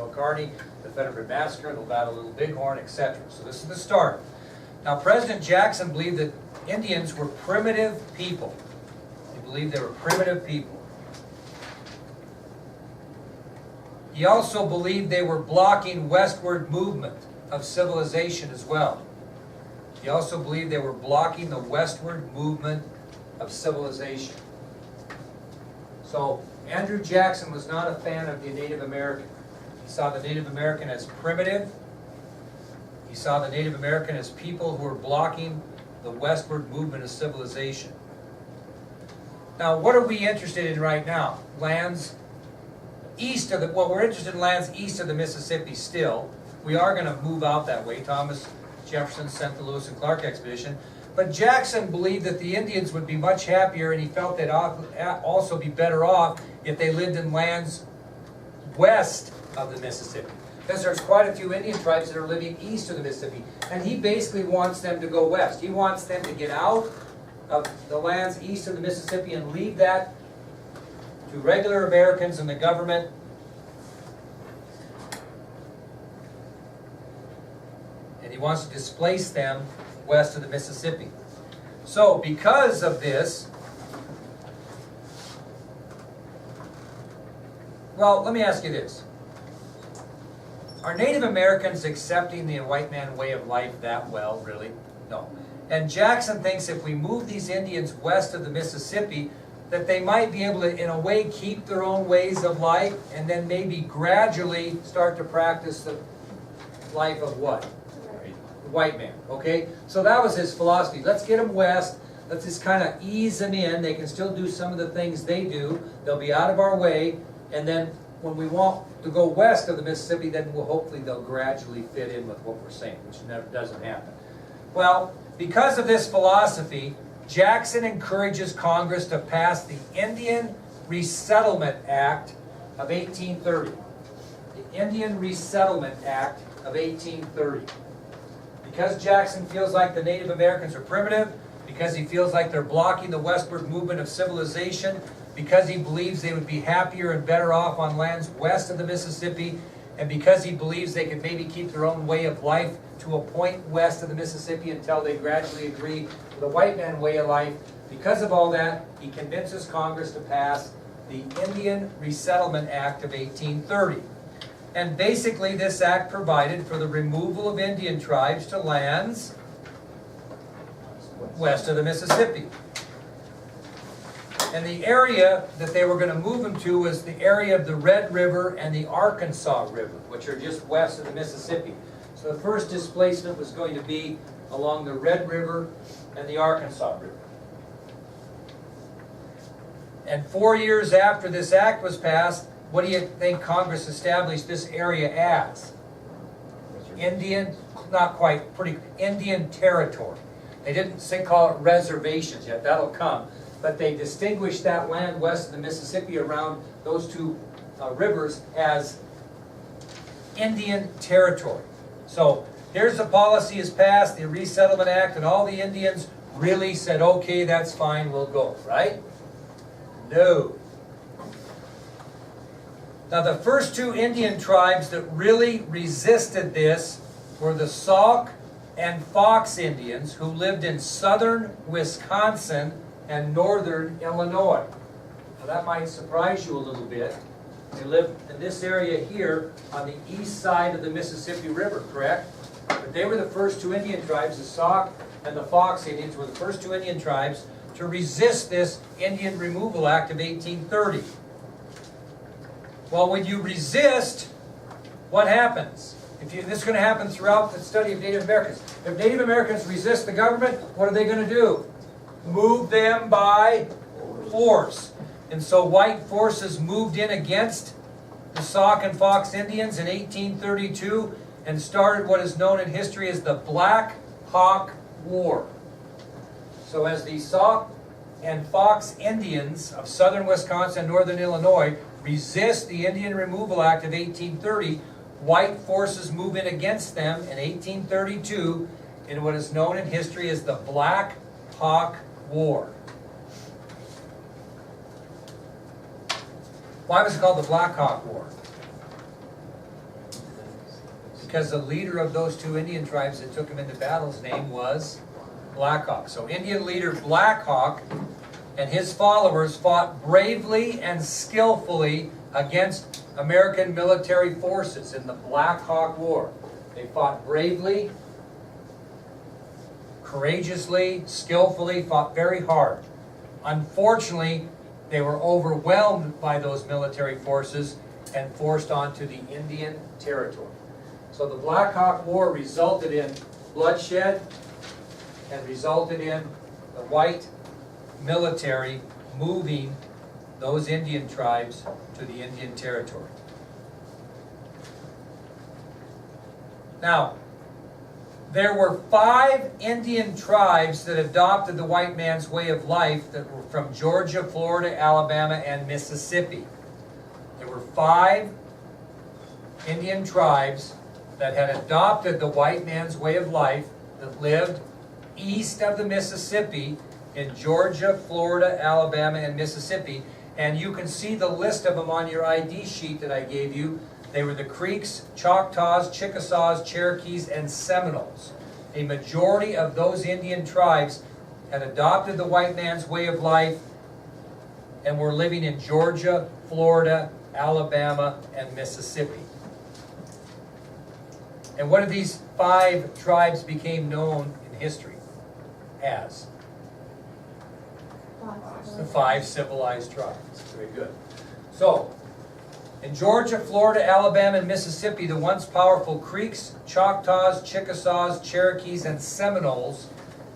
Bill Kearney, the Fetterman Massacre, the Battle of Little Bighorn, etc. So this is the start. Now, President Jackson believed that Indians were primitive people. He believed they were primitive people. He also believed they were blocking westward movement of civilization as well. He also believed they were blocking the westward movement of civilization. So Andrew Jackson was not a fan of the Native American. He saw the Native American as primitive. He saw the Native American as people who were blocking the westward movement of civilization. Now, what are we interested in right now? Lands east of the, well, we're interested in lands east of the Mississippi still. We are going to move out that way. Thomas Jefferson sent the Lewis and Clark expedition. But Jackson believed that the Indians would be much happier, and he felt they'd also be better off if they lived in lands west of the Mississippi. Because there's quite a few Indian tribes that are living east of the Mississippi. And he basically wants them to go west. He wants them to get out of the lands east of the Mississippi and leave that to regular Americans and the government. And he wants to displace them west of the Mississippi. So, because of this, well, let me ask you this. Are Native Americans accepting the white man way of life that well, really? No. And Jackson thinks if we move these Indians west of the Mississippi, that they might be able to, in a way, keep their own ways of life and then maybe gradually start to practice the life of what? The white man, okay? So that was his philosophy. Let's get them west. Let's just kind of ease them in. They can still do some of the things they do. They'll be out of our way. And then when we want to go west of the Mississippi, then hopefully they'll gradually fit in with what we're saying, which never doesn't happen. Well, because of this philosophy, Jackson encourages Congress to pass the Indian Resettlement Act of 1830. The Indian Resettlement Act of 1830. Because Jackson feels like the Native Americans are primitive, because he feels like they're blocking the westward movement of civilization, because he believes they would be happier and better off on lands west of the Mississippi, and because he believes they could maybe keep their own way of life to a point west of the Mississippi until they gradually agree to the white man way of life. Because of all that, he convinces Congress to pass the Indian Resettlement Act of 1830. And basically this act provided for the removal of Indian tribes to lands west of the Mississippi. And the area that they were going to move them to was the area of the Red River and the Arkansas River, which are just west of the Mississippi. So the first displacement was going to be along the Red River and the Arkansas River. And 4 years after this act was passed, what do you think Congress established this area as? Indian, not quite, Indian territory. They didn't call it reservations yet, that'll come. But they distinguished that land west of the Mississippi around those two rivers as Indian territory. So here's the policy is passed, the Resettlement Act, and all the Indians really said, okay, that's fine, we'll go, right? No. Now the first two Indian tribes that really resisted this were the Sauk and Fox Indians, who lived in southern Wisconsin and northern Illinois. Now that might surprise you a little bit. They lived in this area here on the east side of the Mississippi River, correct? But they were the first two Indian tribes. The Sauk and the Fox Indians were the first two Indian tribes to resist this Indian Removal Act of 1830. Well, when you resist, what happens? This is going to happen throughout the study of Native Americans. If Native Americans resist the government, what are they going to do? Move them by force. And so white forces moved in against the Sauk and Fox Indians in 1832 and started what is known in history as the Black Hawk War. So as the Sauk and Fox Indians of southern Wisconsin and northern Illinois resist the Indian Removal Act of 1830, white forces move in against them in 1832 in what is known in history as the Black Hawk War. Why was it called the Black Hawk War? because the leader of those two Indian tribes that took him into battle's name was Black Hawk. So Indian leader Black Hawk and his followers fought bravely and skillfully against American military forces in the Black Hawk War. They fought bravely, courageously, skillfully, fought very hard. Unfortunately, they were overwhelmed by those military forces and forced onto the Indian Territory. So the Black Hawk War resulted in bloodshed and resulted in the white military moving those Indian tribes to the Indian Territory. Now, there were 5 Indian tribes that adopted the white man's way of life that were from Georgia, Florida, Alabama, and Mississippi. There were 5 Indian tribes that had adopted the white man's way of life that lived east of the Mississippi in Georgia, Florida, Alabama, and Mississippi. And you can see the list of them on your ID sheet that I gave you. They were the Creeks, Choctaws, Chickasaws, Cherokees, and Seminoles. A majority of those Indian tribes had adopted the white man's way of life and were living in Georgia, Florida, Alabama, and Mississippi. And what did these 5 tribes became known in history as? The 5 civilized tribes. Very good. So, in Georgia, Florida, Alabama, and Mississippi, the once powerful Creeks, Choctaws, Chickasaws, Cherokees, and Seminoles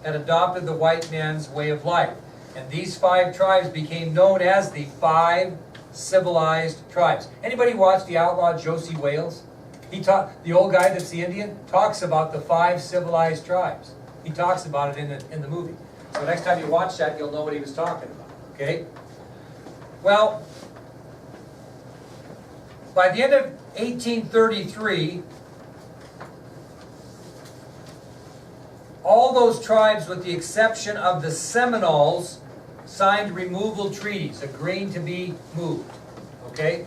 had adopted the white man's way of life. And these 5 tribes became known as the 5 civilized tribes. Anybody watch the outlaw Josie Wales? The old guy that's the Indian talks about the 5 civilized tribes. He talks about it in the movie. So next time you watch that, you'll know what he was talking about. Okay? Well, by the end of 1833, all those tribes, with the exception of the Seminoles, signed removal treaties, agreeing to be moved. Okay?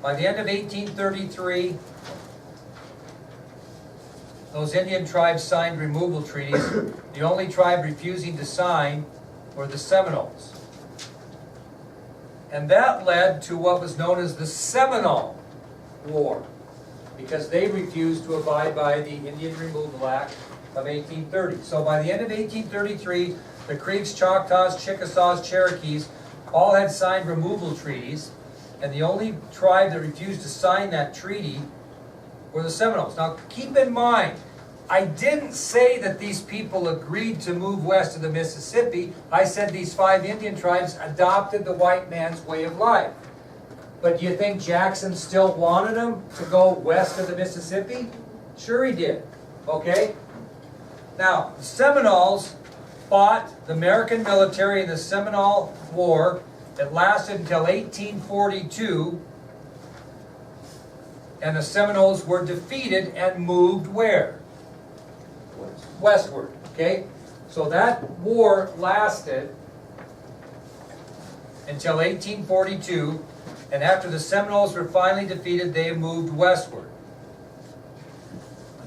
By the end of 1833, those Indian tribes signed removal treaties. The only tribe refusing to sign were the Seminoles. And that led to what was known as the Seminole War, because they refused to abide by the Indian Removal Act of 1830. So by the end of 1833, the Creeks, Choctaws, Chickasaws, Cherokees all had signed removal treaties, and the only tribe that refused to sign that treaty were the Seminoles. Now keep in mind, I didn't say that these people agreed to move west of the Mississippi. I said these 5 Indian tribes adopted the white man's way of life. But do you think Jackson still wanted them to go west of the Mississippi? Sure he did. Okay? Now, the Seminoles fought the American military in the Seminole War that lasted until 1842. And the Seminoles were defeated and moved where? Westward. Okay? So that war lasted until 1842, and after the Seminoles were finally defeated, they moved westward.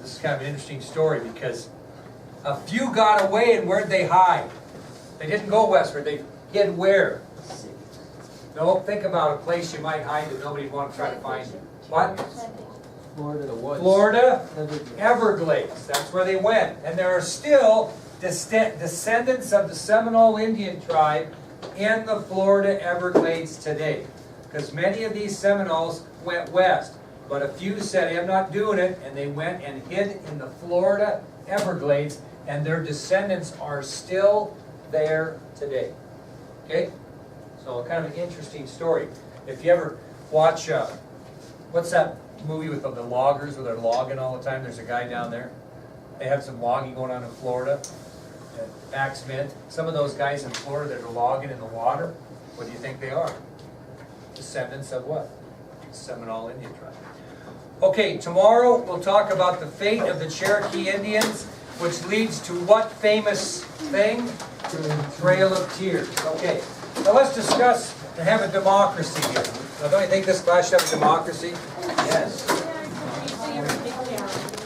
This is kind of an interesting story because a few got away, and where'd they hide? They didn't go westward. They hid where? No, think about a place you might hide that nobody would want to try to find you. What? Florida, the woods. Florida, Everglades. That's where they went. And there are still descendants of the Seminole Indian tribe in the Florida Everglades today. Because many of these Seminoles went west. But a few said, I'm not doing it. And they went and hid in the Florida Everglades. And their descendants are still there today. Okay? So kind of an interesting story. If you ever watch, what's that movie with the loggers where they're logging all the time? There's a guy down there. They have some logging going on in Florida. Max Mint. Some of those guys in Florida that are logging in the water, what do you think they are? Descendants of what? Seminole Indian tribe. Okay, tomorrow we'll talk about the fate of the Cherokee Indians, which leads to what famous thing? Trail of Tears. Okay, now let's discuss and have a democracy here. Now, don't you think this class should have a democracy? Yes.